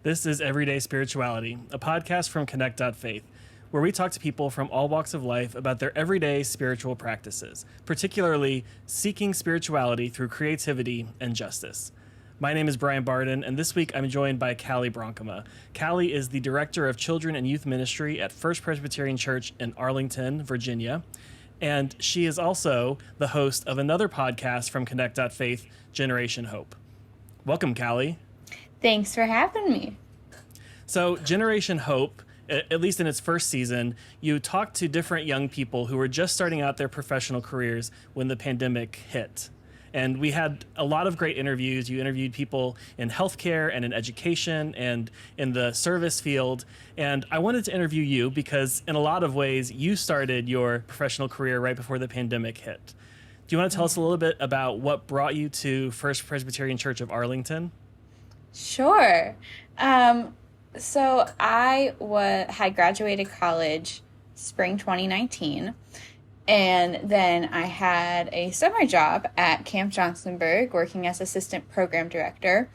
This is Everyday Spirituality, a podcast from Connect.Faith, where we talk to people from all walks of life about their everyday spiritual practices, particularly seeking spirituality through creativity and justice. My name is Bryan, and this week I'm joined by Cali Bronkema. Cali is the Director of Children and Youth Ministry at First Presbyterian Church in Arlington, Virginia, and she is also the host of another podcast from Connect.Faith, Generation Hope. Welcome, Cali. Thanks for having me. So Generation Hope, at least in its first season, you talked to different young people who were just starting out their professional careers when the pandemic hit. And we had a lot of great interviews. You interviewed people in healthcare and in education and in the service field. And I wanted to interview you because in a lot of ways, you started your professional career right before the pandemic hit. Do you want to tell us a little bit about what brought you to First Presbyterian Church of Arlington? Sure. So I had graduated college spring 2019, and then I had a summer job at Camp Johnsonburg working as assistant program director.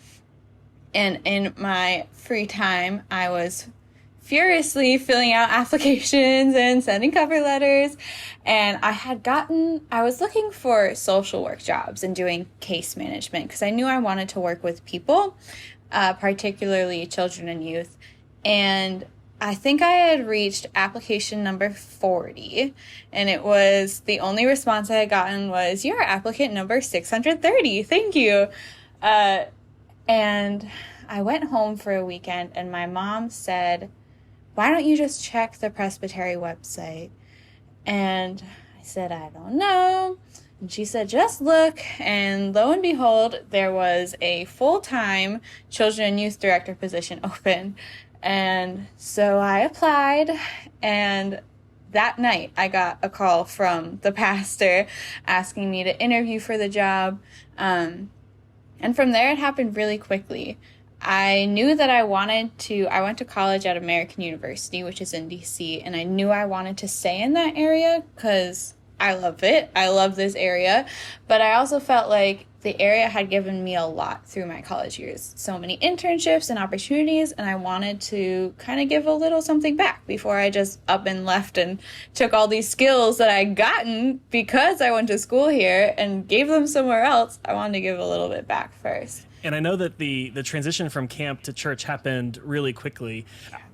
And in my free time, I was furiously filling out applications and sending cover letters. And I was looking for social work jobs and doing case management because I knew I wanted to work with people, particularly children and youth. And I think I had reached application number 40, and it was the only response I had gotten was, "You're applicant number 630. Thank you." And I went home for a weekend, and my mom said, "Why don't you just check the Presbytery website?" And I said, "I don't know." And she said, "Just look." And lo and behold, there was a full-time children and youth director position open. And so I applied, and that night I got a call from the pastor asking me to interview for the job. And from there, it happened really quickly. I knew that I went to college at American University, which is in DC, and I knew I wanted to stay in that area because I love it. I love this area. But I also felt like the area had given me a lot through my college years. So many internships and opportunities, and I wanted to kind of give a little something back before I just up and left and took all these skills that I'd gotten because I went to school here and gave them somewhere else. I wanted to give a little bit back first. And I know that the transition from camp to church happened really quickly.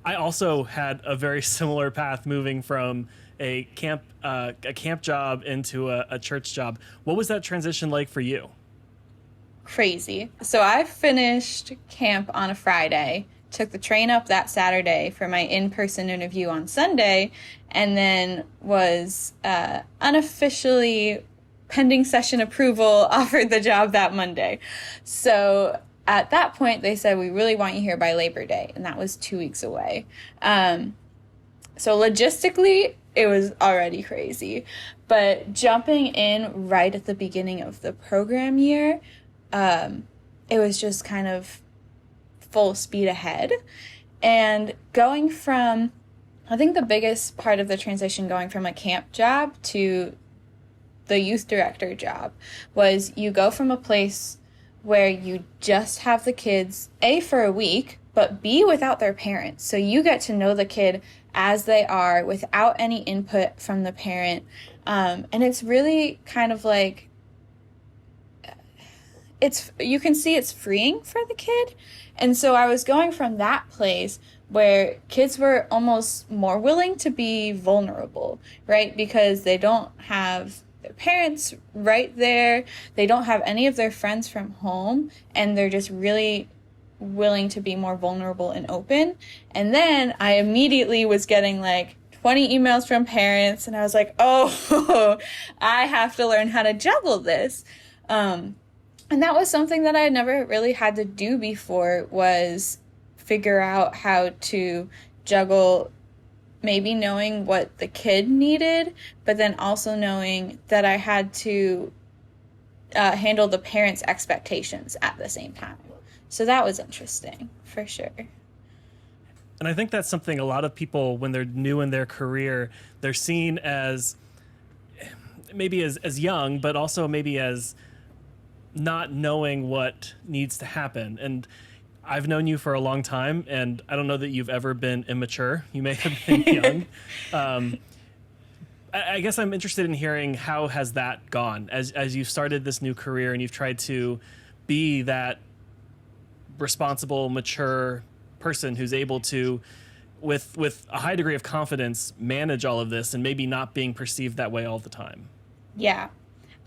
I also had a very similar path moving from a camp job into a church job. What was that transition like for you? Crazy. So I finished camp on a Friday, took the train up that Saturday for my in-person interview on Sunday, and then was unofficially, pending session approval, offered the job that Monday. So at that point, they said, "We really want you here by Labor Day," and that was 2 weeks away. So logistically, it was already crazy. But jumping in right at the beginning of the program year, it was just kind of full speed ahead. And going from, I think the biggest part of the transition going from a camp job to the youth director job was you go from a place where you just have the kids, A, for a week, but B, without their parents. So you get to know the kid as they are without any input from the parent. And it's really kind of like, you can see it's freeing for the kid. And so I was going from that place where kids were almost more willing to be vulnerable, right? Because they don't have their parents right there. They don't have any of their friends from home, and they're just really willing to be more vulnerable and open. And then I immediately was getting like 20 emails from parents, and I was like, oh, I have to learn how to juggle this. And that was something that I had never really had to do before, was figure out how to juggle maybe knowing what the kid needed, but then also knowing that I had to handle the parents' expectations at the same time. So that was interesting, for sure. And I think that's something a lot of people, when they're new in their career, they're seen as maybe as young, but also maybe as not knowing what needs to happen. And I've known you for a long time, and I don't know that you've ever been immature. You may have been young. I guess I'm interested in hearing, how has that gone as you started this new career and you've tried to be that responsible, mature person who's able to, with a high degree of confidence, manage all of this and maybe not being perceived that way all the time. Yeah.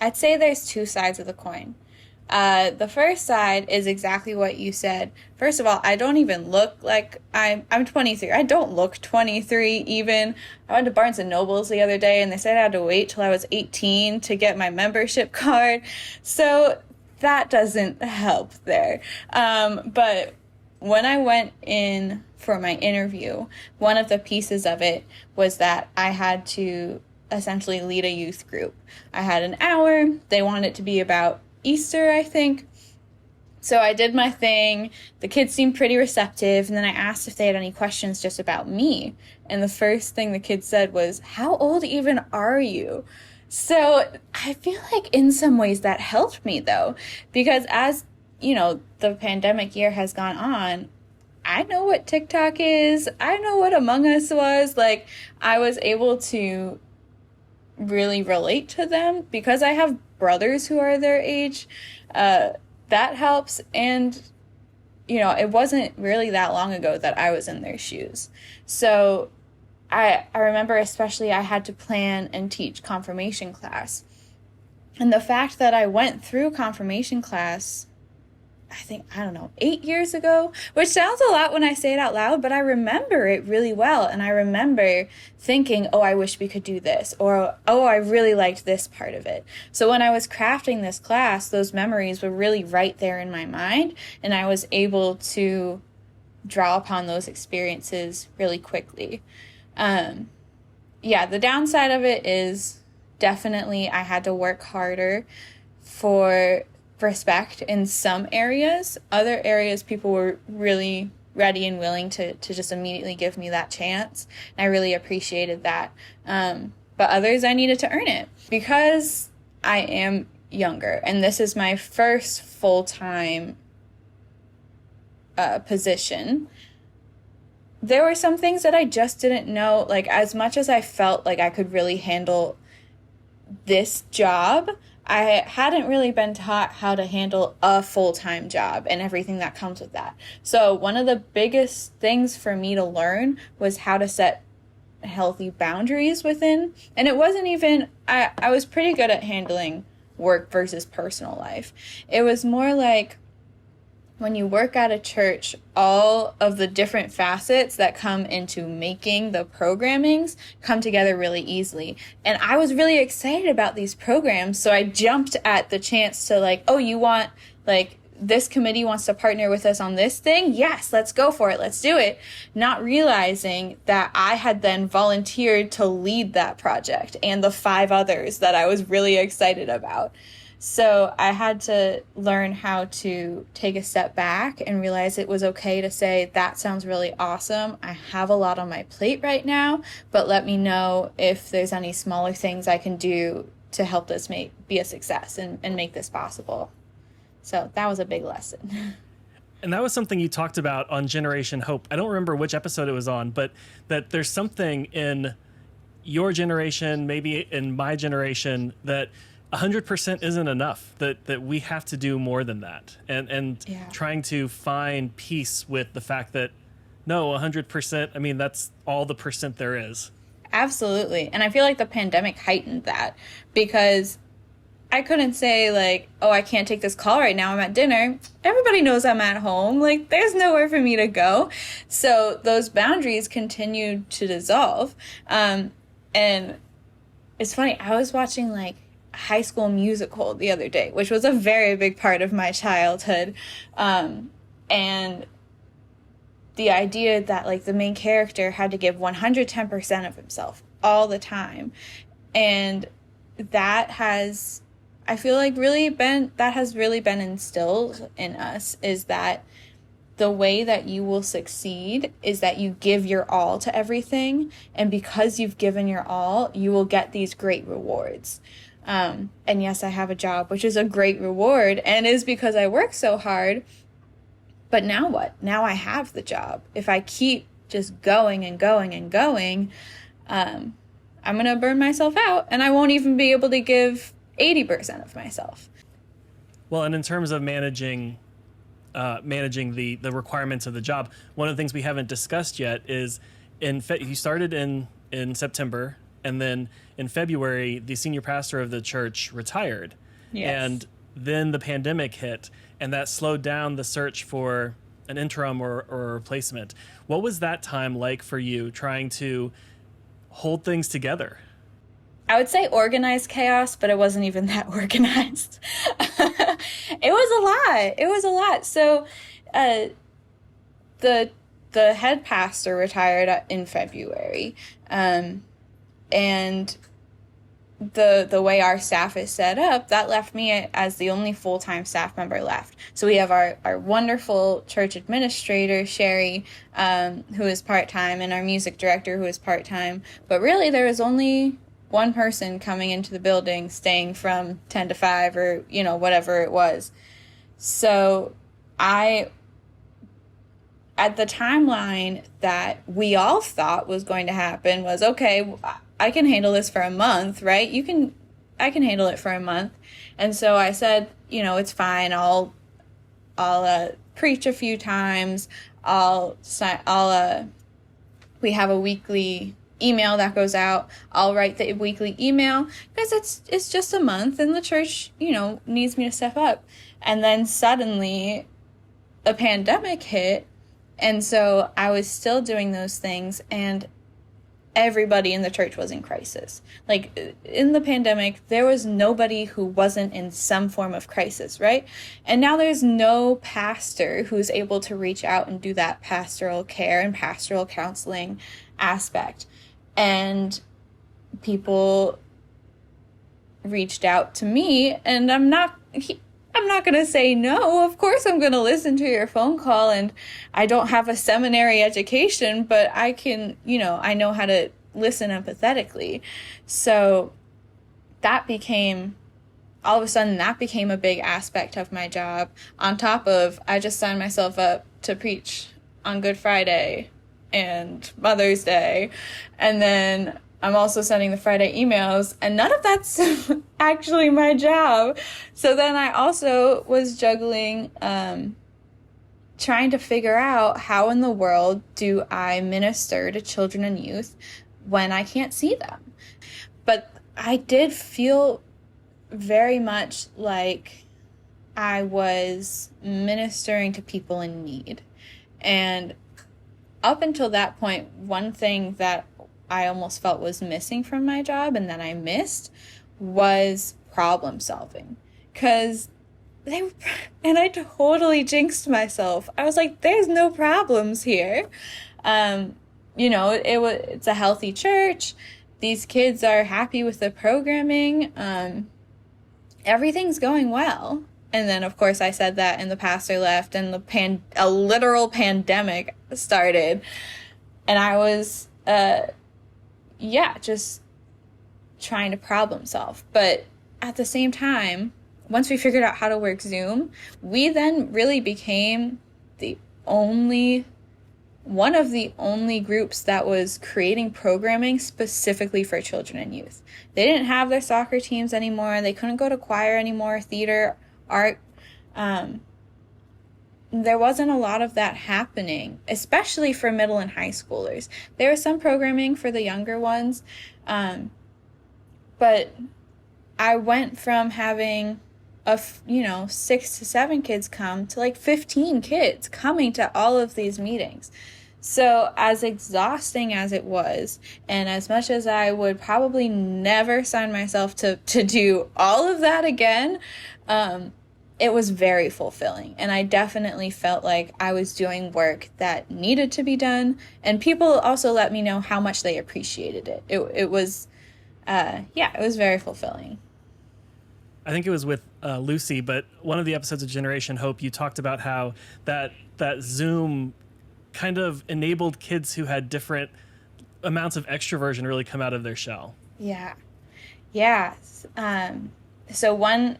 I'd say there's two sides of the coin. The first side is exactly what you said. First of all, I don't even look like I'm 23. I don't look 23 even. I went to Barnes and Nobles the other day and they said I had to wait till I was 18 to get my membership card. So that doesn't help there. But when I went in for my interview, one of the pieces of it was that I had to essentially lead a youth group. I had an hour. They wanted it to be about Easter, I think. So I did my thing. The kids seemed pretty receptive. And then I asked if they had any questions just about me. And the first thing the kids said was, "How old even are you?" So I feel like in some ways that helped me, though, because as you know, the pandemic year has gone on, I know what TikTok is. I know what Among Us was. Like, I was able to really relate to them because I have brothers who are their age. That helps. And, you know, it wasn't really that long ago that I was in their shoes. So I remember especially I had to plan and teach confirmation class. And the fact that I went through confirmation class, I don't know, 8 years ago, which sounds a lot when I say it out loud, but I remember it really well. And I remember thinking, oh, I wish we could do this, or, oh, I really liked this part of it. So when I was crafting this class, those memories were really right there in my mind. And I was able to draw upon those experiences really quickly. The downside of it is definitely I had to work harder for respect in some areas. Other areas, people were really ready and willing to just immediately give me that chance. And I really appreciated that. But others, I needed to earn it because I am younger. And this is my first full-time position. There were some things that I just didn't know. Like, as much as I felt like I could really handle this job, I hadn't really been taught how to handle a full-time job and everything that comes with that. So one of the biggest things for me to learn was how to set healthy boundaries within. And it wasn't even, I was pretty good at handling work versus personal life. It was more like when you work at a church, all of the different facets that come into making the programmings come together really easily. And I was really excited about these programs, so I jumped at the chance to like, oh, you want, like, this committee wants to partner with us on this thing? Yes, let's go for it. Let's do it. Not realizing that I had then volunteered to lead that project and the 5 others that I was really excited about. So I had to learn how to take a step back and realize it was okay to say, that sounds really awesome. I have a lot on my plate right now, but let me know if there's any smaller things I can do to help this be a success and make this possible. So that was a big lesson. And that was something you talked about on Generation Hope. I don't remember which episode it was on, but that there's something in your generation, maybe in my generation, that 100% isn't enough, that we have to do more than that. And trying to find peace with the fact that, no, 100%, I mean, that's all the percent there is. Absolutely. And I feel like the pandemic heightened that because I couldn't say like, oh, I can't take this call right now, I'm at dinner. Everybody knows I'm at home. Like, there's nowhere for me to go. So those boundaries continued to dissolve. And it's funny, I was watching like High School Musical the other day, which was a very big part of my childhood. And the idea that like the main character had to give 110% of himself all the time. And that has, I feel like that has really been instilled in us, is that the way that you will succeed is that you give your all to everything. And because you've given your all, you will get these great rewards. And yes, I have a job, which is a great reward and is because I work so hard. But now what? Now I have the job. If I keep just going and going and going, I'm going to burn myself out, and I won't even be able to give 80% of myself. Well, and in terms of managing the requirements of the job, one of the things we haven't discussed yet is you started in September, and then in February, the senior pastor of the church retired. Yes. And then the pandemic hit, and that slowed down the search for an interim or replacement. What was that time like for you, trying to hold things together? I would say organized chaos, but it wasn't even that organized. It was a lot. So the head pastor retired in February. And the way our staff is set up, that left me as the only full-time staff member left. So we have our wonderful church administrator, Sherry, who is part-time, and our music director, who is part-time. But really, there was only one person coming into the building, staying from 10 to 5 or, whatever it was. So at the timeline that we all thought was going to happen was, okay, I can handle this for a month, right? I can handle it for a month. And so I said, it's fine. I'll preach a few times. We have a weekly email that goes out. I'll write the weekly email because it's just a month, and the church, needs me to step up. And then suddenly a pandemic hit. And so I was still doing those things, and everybody in the church was in crisis. Like, in the pandemic, there was nobody who wasn't in some form of crisis, right? And now there's no pastor who's able to reach out and do that pastoral care and pastoral counseling aspect. And people reached out to me, and I'm not going to say no. Of course I'm going to listen to your phone call, and I don't have a seminary education, but I can, I know how to listen empathetically. So that became a big aspect of my job, on top of I just signed myself up to preach on Good Friday and Mother's Day, and then I'm also sending the Friday emails, and none of that's actually my job. So then I also was juggling, trying to figure out how in the world do I minister to children and youth when I can't see them. But I did feel very much like I was ministering to people in need. And up until that point, one thing that I almost felt was missing from my job, and that I missed, was problem solving. And I totally jinxed myself. I was like, there's no problems here. It's a healthy church. These kids are happy with the programming. Everything's going well. And then, of course, I said that, and the pastor left, and a literal pandemic started. And I was, just trying to problem solve. But at the same time, once we figured out how to work Zoom, we then really became one of the only groups that was creating programming specifically for children and youth. They didn't have their soccer teams anymore. They couldn't go to choir anymore, theater, art. There wasn't a lot of that happening, especially for middle and high schoolers. There was some programming for the younger ones, but I went from having 6 to 7 kids come to like 15 kids coming to all of these meetings. So as exhausting as it was, and as much as I would probably never sign myself to do all of that again, it was very fulfilling. And I definitely felt like I was doing work that needed to be done. And people also let me know how much they appreciated it. It was very fulfilling. I think it was with Lucy, but one of the episodes of Generation Hope, you talked about how that Zoom kind of enabled kids who had different amounts of extroversion really come out of their shell. Yeah. So one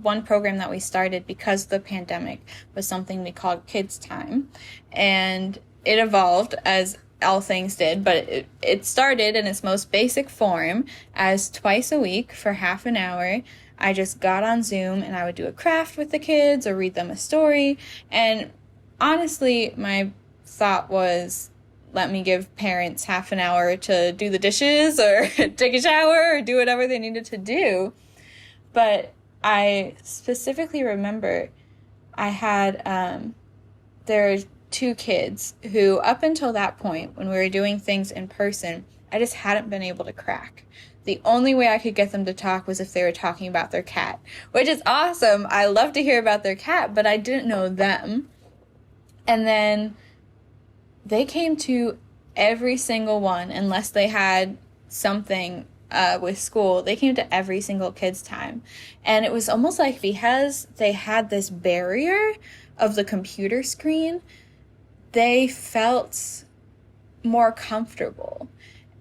one program that we started because of the pandemic was something we called Kids Time. And it evolved as all things did, but it started in its most basic form as twice a week for half an hour. I just got on Zoom and I would do a craft with the kids or read them a story. And honestly, my thought was, let me give parents half an hour to do the dishes or take a shower or do whatever they needed to do. But I specifically remember I had, there were 2 kids who, up until that point, when we were doing things in person, I just hadn't been able to crack. The only way I could get them to talk was if they were talking about their cat, which is awesome. I love to hear about their cat, but I didn't know them. And then they came to every single one, unless they had something with school. They came to every single Kids Time. And it was almost like because they had this barrier of the computer screen, they felt more comfortable.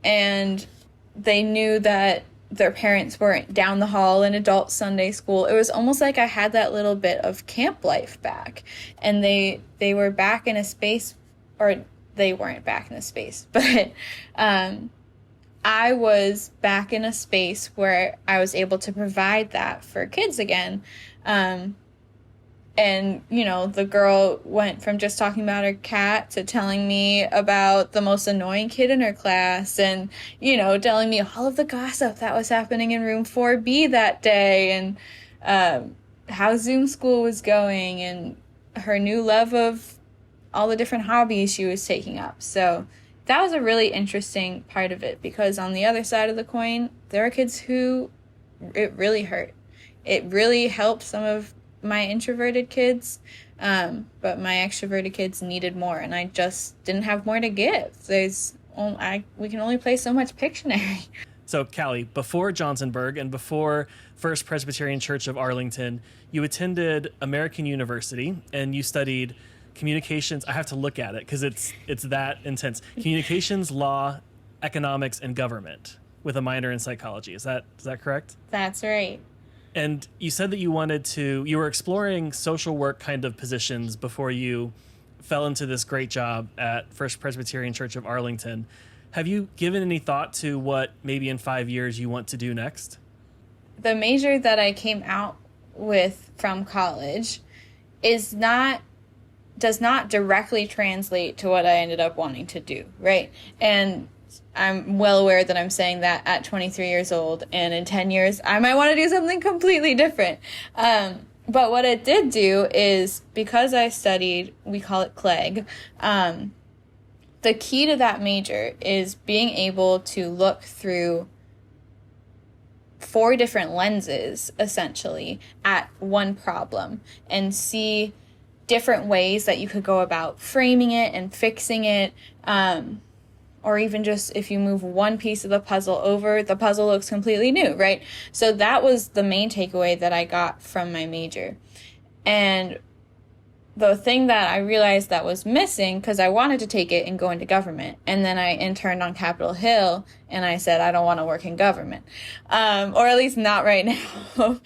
And they knew that their parents weren't down the hall in adult Sunday school. It was almost like I had that little bit of camp life back. And they were back in a space, or they weren't back in a space, but I was back in a space where I was able to provide that for kids again. And, you know, the girl went from just talking about her cat to telling me about the most annoying kid in her class and, you know, telling me all of the gossip that was happening in room 4B that day and how Zoom school was going and her new love of all the different hobbies she was taking up. So that was a really interesting part of it, because on the other side of the coin, there are kids who it really hurt. It really helped some of my introverted kids, but my extroverted kids needed more, and I just didn't have more to give. We can only play so much Pictionary. So, Cali, before Johnsonburg and before First Presbyterian Church of Arlington, you attended American University and you studied communications. I have to look at it because it's that intense. Communications, law, economics, and government with a minor in psychology. Is that correct? That's right. And you said that you were exploring social work kind of positions before you fell into this great job at First Presbyterian Church of Arlington. Have you given any thought to what maybe in 5 years you want to do next? The major that I came out with from college does not directly translate to what I ended up wanting to do, right? And I'm well aware that I'm saying that at 23 years old, and in 10 years, I might want to do something completely different. But what it did do is, because I studied, we call it CLEG, the key to that major is being able to look through 4 different lenses, essentially, at one problem and see different ways that you could go about framing it and fixing it, or even just if you move one piece of the puzzle over, the puzzle looks completely new, right? So that was the main takeaway that I got from my major. And the thing that I realized that was missing, because I wanted to take it and go into government, and then I interned on Capitol Hill, and I said, I don't want to work in government, or at least not right now.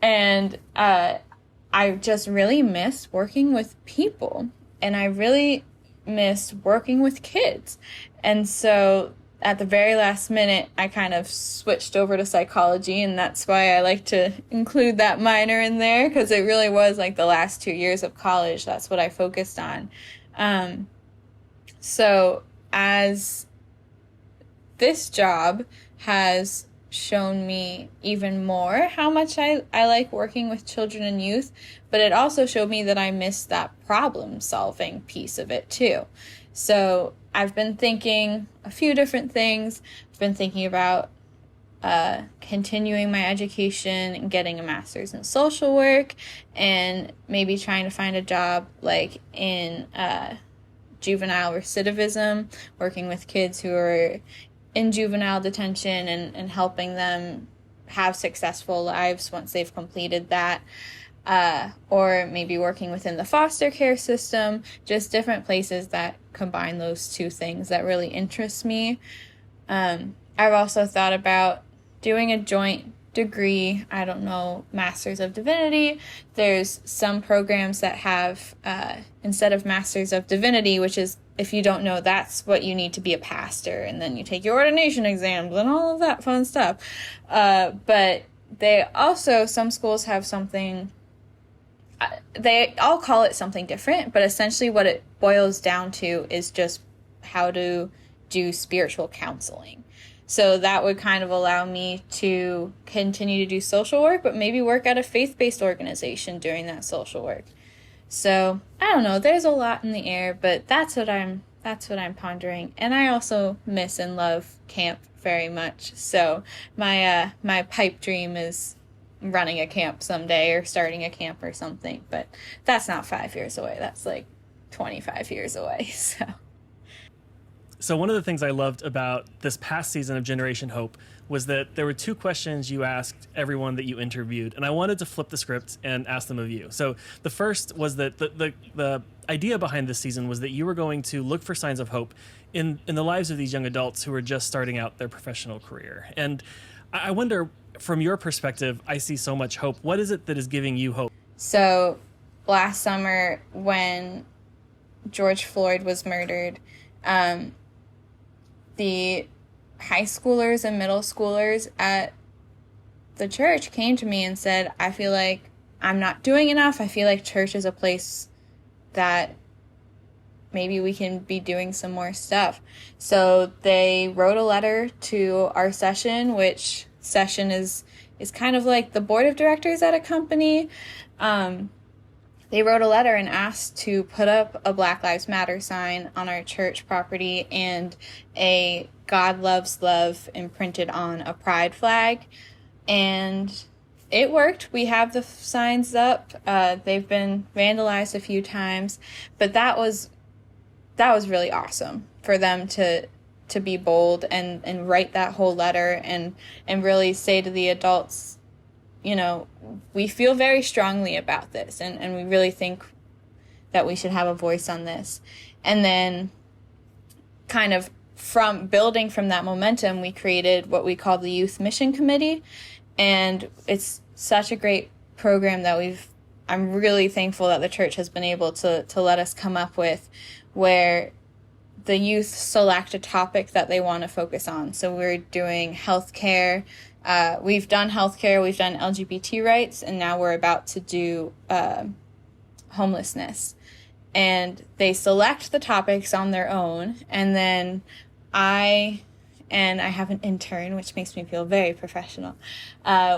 And I just really missed working with people, and I really missed working with kids. And so at the very last minute, I kind of switched over to psychology, and that's why I like to include that minor in there, because it really was like the last 2 years of college. That's what I focused on. So as this job has shown me even more how much I like working with children and youth, but it also showed me that I missed that problem solving piece of it too. So I've been thinking a few different things. I've been thinking about continuing my education and getting a master's in social work, and maybe trying to find a job like in juvenile recidivism, working with kids who are in juvenile detention and helping them have successful lives once they've completed that. Or maybe working within the foster care system, just different places that combine those two things that really interest me. I've also thought about doing a joint degree, I don't know, Masters of Divinity. There's some programs that have, instead of Masters of Divinity, which is, if you don't know, that's what you need to be a pastor, and then you take your ordination exams and all of that fun stuff. But they also, some schools have something, they all call it something different, but essentially what it boils down to is just how to do spiritual counseling. So that would kind of allow me to continue to do social work, but maybe work at a faith-based organization doing that social work. So I don't know, there's a lot in the air, but that's what I'm pondering. And I also miss and love camp very much. So my pipe dream is running a camp someday or starting a camp or something, but that's not 5 years away. That's like 25 years away. So one of the things I loved about this past season of Generation Hope was that there were two questions you asked everyone that you interviewed, and I wanted to flip the script and ask them of you. So the first was that the idea behind this season was that you were going to look for signs of hope in the lives of these young adults who were just starting out their professional career. And I wonder, from your perspective, I see so much hope. What is it that is giving you hope? So last summer when George Floyd was murdered, the high schoolers and middle schoolers at the church came to me and said, I feel like I'm not doing enough. I feel like church is a place that maybe we can be doing some more stuff. So they wrote a letter to our session, which session is kind of like the board of directors at a company. They wrote a letter and asked to put up a Black Lives Matter sign on our church property and a God Loves Love imprinted on a pride flag. And it worked. We have the signs up. They've been vandalized a few times, but that was really awesome for them to be bold and write that whole letter and really say to the adults, you know, we feel very strongly about this and we really think that we should have a voice on this. And then kind of from building from that momentum, we created what we call the Youth Mission Committee. And it's such a great program that I'm really thankful that the church has been able to let us come up with, where the youth select a topic that they want to focus on. So we're doing healthcare. We've done healthcare, we've done LGBT rights, and now we're about to do homelessness. And they select the topics on their own, and then I have an intern, which makes me feel very professional.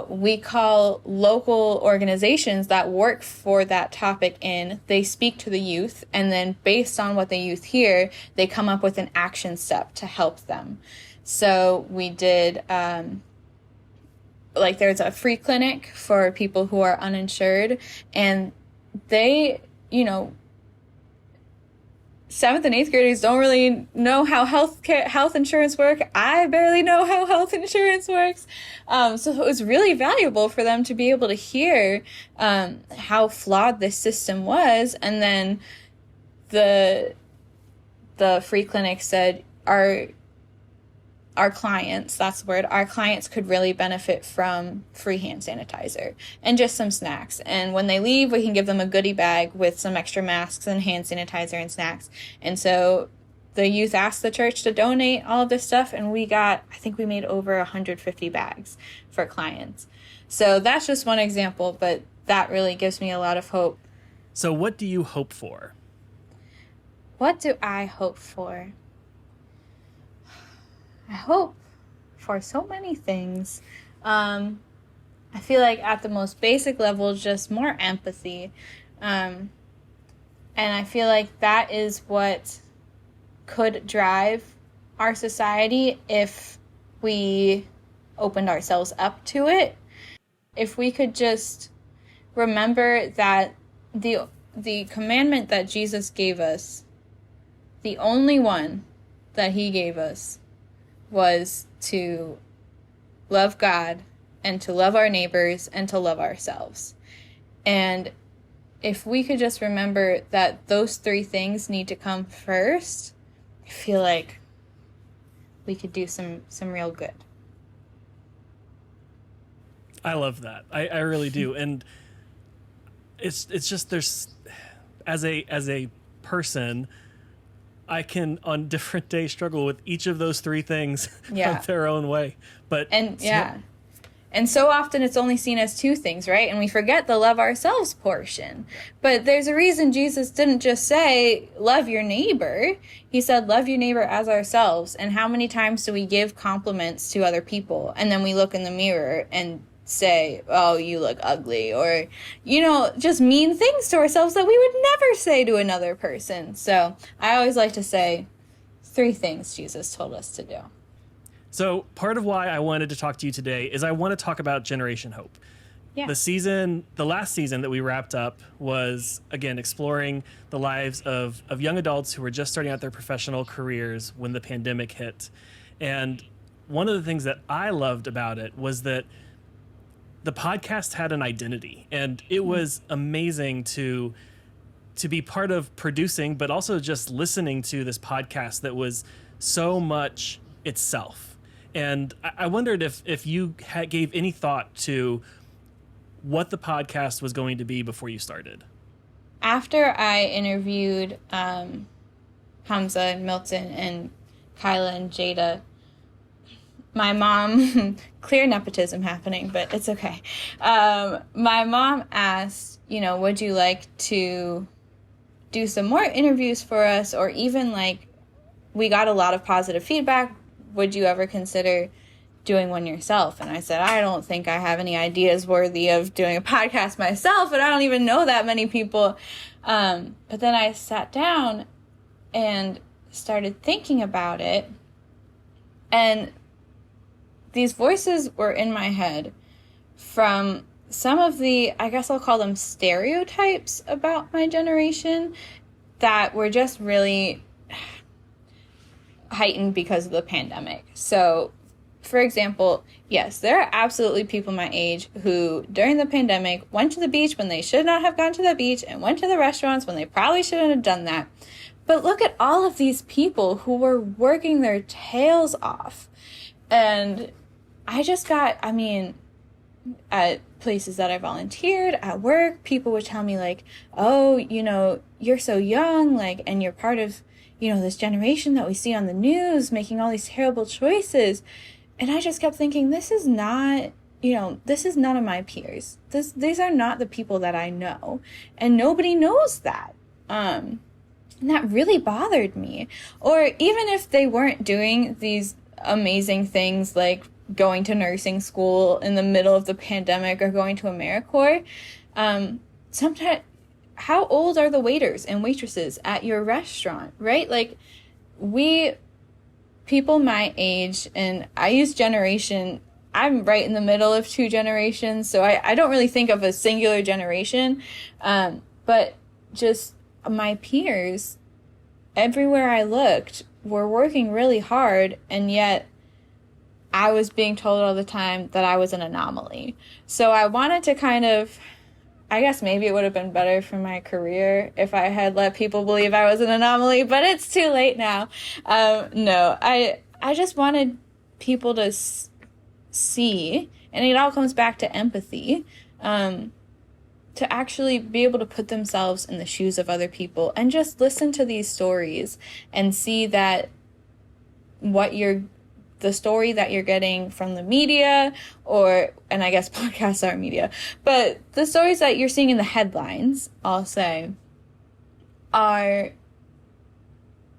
We call local organizations that work for that topic in. They speak to the youth, and then based on what the youth hear, they come up with an action step to help them. So we did, there's a free clinic for people who are uninsured, and they, 7th and 8th graders don't really know how health insurance work. I barely know how health insurance works. So it was really valuable for them to be able to hear how flawed this system was. And then the free clinic said our clients, that's the word, our clients could really benefit from free hand sanitizer and just some snacks. And when they leave, we can give them a goodie bag with some extra masks and hand sanitizer and snacks. And so the youth asked the church to donate all of this stuff, and I think we made over 150 bags for clients. So that's just one example, but that really gives me a lot of hope. So what do you hope for? What do I hope for? I hope for so many things. I feel like at the most basic level, just more empathy. And I feel like that is what could drive our society if we opened ourselves up to it. If we could just remember that the commandment that Jesus gave us, the only one that he gave us, was to love God and to love our neighbors and to love ourselves. And if we could just remember that those three things need to come first, I feel like we could do some real good. I love that. I really do. And it's just there's as a person, I can on different days struggle with each of those three things their own way. But and so often it's only seen as two things, right? And we forget the love ourselves portion. But there's a reason Jesus didn't just say, love your neighbor. He said, love your neighbor as ourselves. And how many times do we give compliments to other people? And then we look in the mirror and say, oh, you look ugly. Or, just mean things to ourselves that we would never say to another person. So I always like to say 3 things Jesus told us to do. So part of why I wanted to talk to you today is I want to talk about Generation Hope. Yeah. The last season that we wrapped up was, again, exploring the lives of young adults who were just starting out their professional careers when the pandemic hit. And one of the things that I loved about it was that the podcast had an identity, and it was amazing to be part of producing, but also just listening to this podcast that was so much itself. And I wondered if you gave any thought to what the podcast was going to be before you started. After I interviewed Hamza and Milton and Kyla and Jada, my mom, clear nepotism happening, but it's okay. My mom asked, would you like to do some more interviews for us? Or even we got a lot of positive feedback. Would you ever consider doing one yourself? And I said, I don't think I have any ideas worthy of doing a podcast myself, and I don't even know that many people. But then I sat down and started thinking about it, and these voices were in my head from some of the, I guess I'll call them stereotypes about my generation that were just really heightened because of the pandemic. So, for example, yes, there are absolutely people my age who, during the pandemic, went to the beach when they should not have gone to the beach and went to the restaurants when they probably shouldn't have done that. But look at all of these people who were working their tails off. And I just got, at places that I volunteered, at work, people would tell me oh, you're so young, and you're part of this generation that we see on the news making all these terrible choices. And I just kept thinking, this is not, this is none of my peers. These are not the people that I know. And nobody knows that. And that really bothered me. Or even if they weren't doing these amazing things like going to nursing school in the middle of the pandemic or going to AmeriCorps, sometimes, how old are the waiters and waitresses at your restaurant, right? People my age, and I use generation, I'm right in the middle of 2 generations, so I don't really think of a singular generation, but just my peers, everywhere I looked, were working really hard, and yet I was being told all the time that I was an anomaly. So I wanted to I guess maybe it would have been better for my career if I had let people believe I was an anomaly, but it's too late now. No, I just wanted people to see, and it all comes back to empathy, to actually be able to put themselves in the shoes of other people and just listen to these stories and see that the story that you're getting from the media, and I guess podcasts are media, but the stories that you're seeing in the headlines, I'll say, are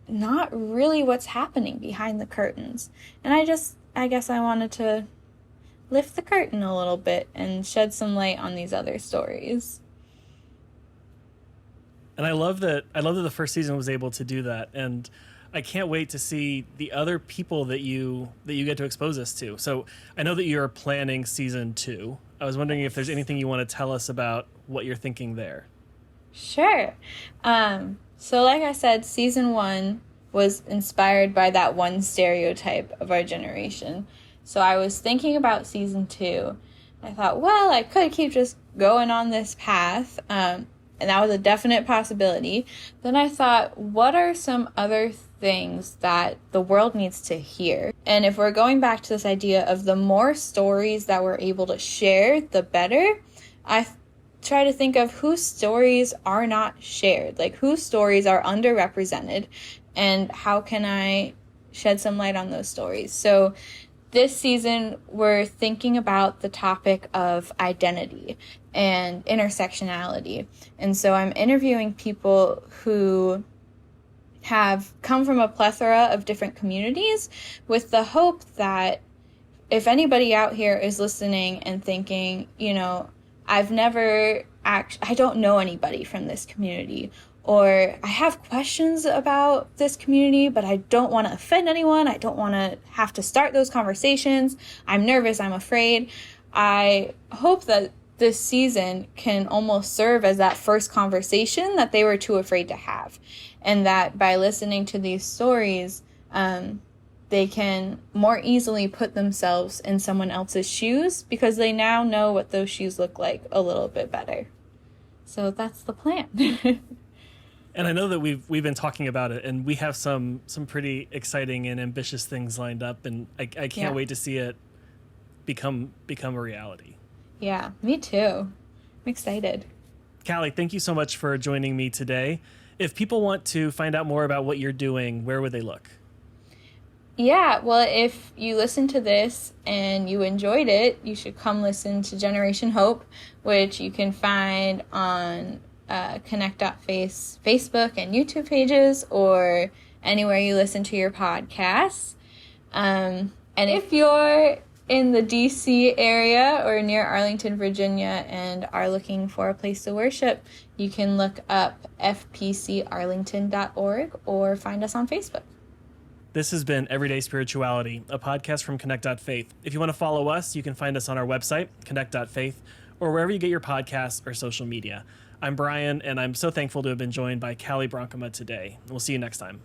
not really what's happening behind the curtains. And I guess I wanted to lift the curtain a little bit and shed some light on these other stories. And I love that the first season was able to do that. And I can't wait to see the other people that you get to expose us to. So I know that you're planning season 2. I was wondering if there's anything you want to tell us about what you're thinking there. Sure. So like I said, season 1 was inspired by that one stereotype of our generation. So I was thinking about season 2. I thought, well, I could keep just going on this path. And that was a definite possibility. Then I thought, what are some other things that the world needs to hear. And if we're going back to this idea of the more stories that we're able to share, the better, I try to think of whose stories are not shared, like whose stories are underrepresented, and how can I shed some light on those stories. So this season, we're thinking about the topic of identity and intersectionality. And so I'm interviewing people who have come from a plethora of different communities with the hope that if anybody out here is listening and thinking, you know, I don't know anybody from this community, or I have questions about this community, but I don't want to offend anyone. I don't want to have to start those conversations. I'm nervous. I'm afraid. I hope that this season can almost serve as that first conversation that they were too afraid to have. And that by listening to these stories, they can more easily put themselves in someone else's shoes because they now know what those shoes look like a little bit better. So that's the plan. And I know that we've been talking about it, and we have some pretty exciting and ambitious things lined up, and I can't wait to see it become a reality. Yeah, me too. I'm excited. Cali, thank you so much for joining me today. If people want to find out more about what you're doing, where would they look? Yeah, well, if you listen to this and you enjoyed it, you should come listen to Generation Hope, which you can find on Connect.Faith's Facebook and YouTube pages, or anywhere you listen to your podcasts. And if you're in the DC area or near Arlington, Virginia, and are looking for a place to worship, you can look up fpcarlington.org or find us on Facebook. This has been Everyday Spirituality, a podcast from Connect.Faith. If you want to follow us, you can find us on our website, Connect.Faith, or wherever you get your podcasts or social media. I'm Bryan, and I'm so thankful to have been joined by Cali Bronkema today. We'll see you next time.